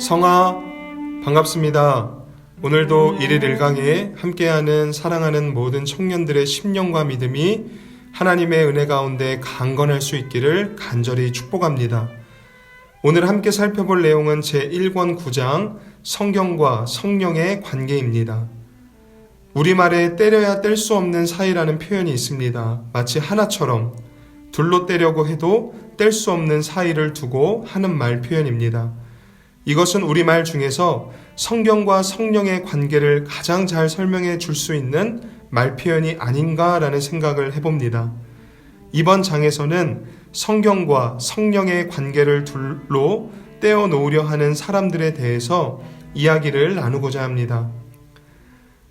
성아, 반갑습니다. 오늘도 1일 1강에 함께하는 사랑하는 모든 청년들의 심령과 믿음이 하나님의 은혜 가운데 강건할 수 있기를 간절히 축복합니다. 오늘 함께 살펴볼 내용은 제1권 9장 성경과 성령의 관계입니다. 우리말에 때려야 뗄 수 없는 사이라는 표현이 있습니다. 마치 하나처럼 둘로 떼려고 해도 뗄 수 없는 사이를 두고 하는 말 표현입니다. 이것은 우리말 중에서 성경과 성령의 관계를 가장 잘 설명해 줄 수 있는 말 표현이 아닌가라는 생각을 해봅니다. 이번 장에서는 성경과 성령의 관계를 둘로 떼어 놓으려 하는 사람들에 대해서 이야기를 나누고자 합니다.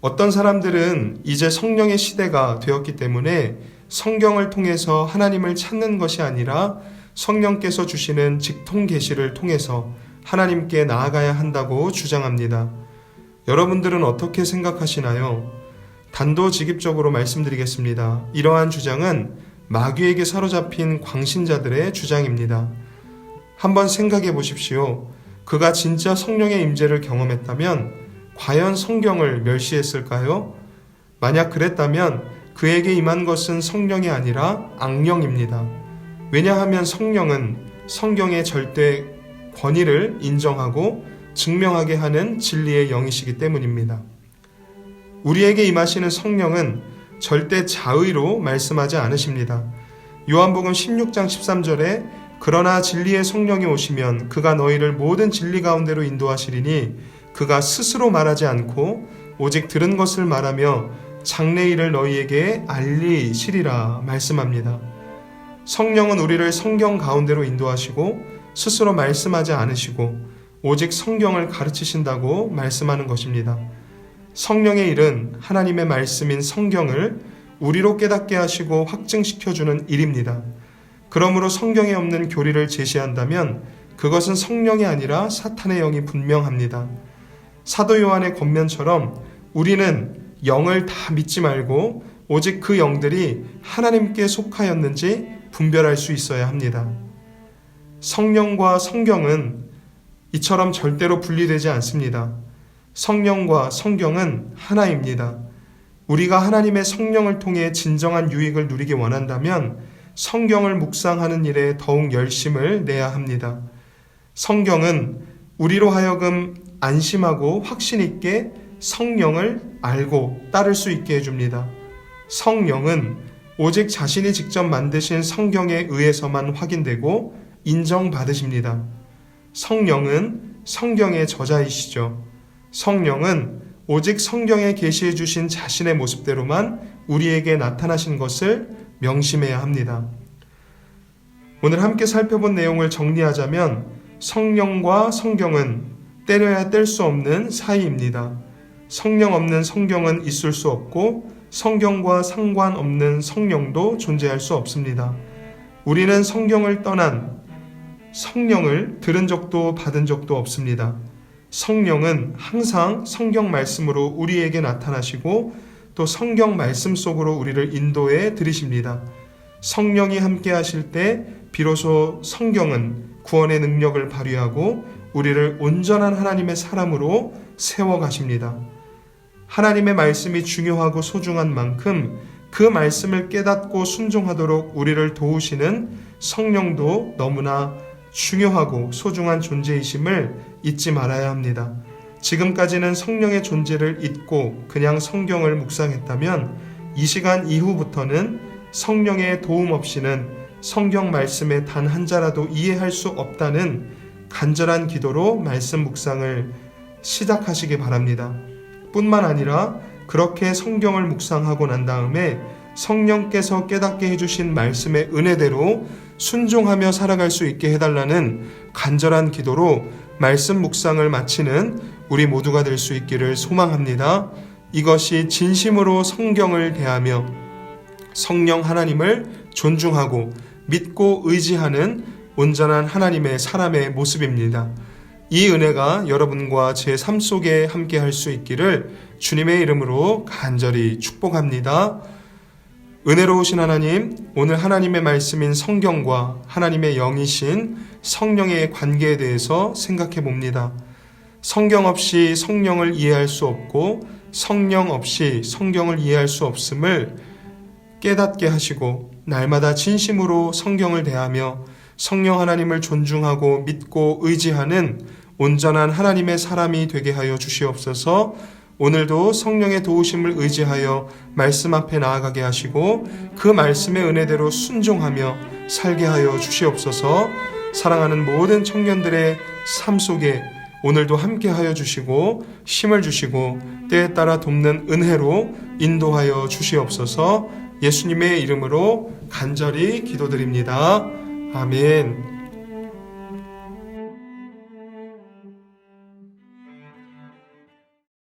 어떤 사람들은 이제 성령의 시대가 되었기 때문에 성경을 통해서 하나님을 찾는 것이 아니라 성령께서 주시는 직통 계시를 통해서 하나님께 나아가야 한다고 주장합니다. 여러분들은 어떻게 생각하시나요? 단도직입적으로 말씀드리겠습니다. 이러한 주장은 마귀에게 사로잡힌 광신자들의 주장입니다. 한번 생각해 보십시오. 그가 진짜 성령의 임재를 경험했다면 과연 성경을 멸시했을까요? 만약 그랬다면 그에게 임한 것은 성령이 아니라 악령입니다. 왜냐하면 성령은 성경의 절대 권위를 인정하고 증명하게 하는 진리의 영이시기 때문입니다. 우리에게 임하시는 성령은 절대 자의로 말씀하지 않으십니다. 요한복음 16장 13절에 그러나 진리의 성령이 오시면 그가 너희를 모든 진리 가운데로 인도하시리니 그가 스스로 말하지 않고 오직 들은 것을 말하며 장래일을 너희에게 알리시리라 말씀합니다. 성령은 우리를 성경 가운데로 인도하시고 스스로 말씀하지 않으시고 오직 성경을 가르치신다고 말씀하는 것입니다. 성령의 일은 하나님의 말씀인 성경을 우리로 깨닫게 하시고 확증시켜주는 일입니다. 그러므로 성경에 없는 교리를 제시한다면 그것은 성령이 아니라 사탄의 영이 분명합니다. 사도 요한의 권면처럼 우리는 영을 다 믿지 말고 오직 그 영들이 하나님께 속하였는지 분별할 수 있어야 합니다. 성령과 성경은 이처럼 절대로 분리되지 않습니다. 성령과 성경은 하나입니다. 우리가 하나님의 성령을 통해 진정한 유익을 누리기 원한다면 성경을 묵상하는 일에 더욱 열심을 내야 합니다. 성경은 우리로 하여금 안심하고 확신 있게 성령을 알고 따를 수 있게 해줍니다. 성령은 오직 자신이 직접 만드신 성경에 의해서만 확인되고 인정받으십니다. 성령은 성경의 저자이시죠. 성령은 오직 성경에 계시해 주신 자신의 모습대로만 우리에게 나타나신 것을 명심해야 합니다. 오늘 함께 살펴본 내용을 정리하자면 성령과 성경은 때려야 뗄 수 없는 사이입니다. 성령 없는 성경은 있을 수 없고 성경과 상관없는 성령도 존재할 수 없습니다. 우리는 성경을 떠난 성령을 들은 적도 받은 적도 없습니다. 성령은 항상 성경 말씀으로 우리에게 나타나시고 또 성경 말씀 속으로 우리를 인도해 들이십니다. 성령이 함께 하실 때 비로소 성경은 구원의 능력을 발휘하고 우리를 온전한 하나님의 사람으로 세워가십니다. 하나님의 말씀이 중요하고 소중한 만큼 그 말씀을 깨닫고 순종하도록 우리를 도우시는 성령도 너무나 중요하고 소중한 존재이심을 잊지 말아야 합니다. 지금까지는 성령의 존재를 잊고 그냥 성경을 묵상했다면 이 시간 이후부터는 성령의 도움 없이는 성경 말씀의 단 한 자라도 이해할 수 없다는 간절한 기도로 말씀 묵상을 시작하시기 바랍니다. 뿐만 아니라 그렇게 성경을 묵상하고 난 다음에 성령께서 깨닫게 해주신 말씀의 은혜대로 순종하며 살아갈 수 있게 해달라는 간절한 기도로 말씀 묵상을 마치는 우리 모두가 될 수 있기를 소망합니다. 이것이 진심으로 성경을 대하며 성령 하나님을 존중하고 믿고 의지하는 온전한 하나님의 사람의 모습입니다. 이 은혜가 여러분과 제 삶 속에 함께 할 수 있기를 주님의 이름으로 간절히 축복합니다. 은혜로우신 하나님, 오늘 하나님의 말씀인 성경과 하나님의 영이신 성령의 관계에 대해서 생각해 봅니다. 성경 없이 성령을 이해할 수 없고 성령 없이 성경을 이해할 수 없음을 깨닫게 하시고 날마다 진심으로 성경을 대하며 성령 하나님을 존중하고 믿고 의지하는 온전한 하나님의 사람이 되게 하여 주시옵소서. 오늘도 성령의 도우심을 의지하여 말씀 앞에 나아가게 하시고 그 말씀의 은혜대로 순종하며 살게 하여 주시옵소서. 사랑하는 모든 청년들의 삶 속에 오늘도 함께 하여 주시고 힘을 주시고 때에 따라 돕는 은혜로 인도하여 주시옵소서. 예수님의 이름으로 간절히 기도드립니다. 아멘.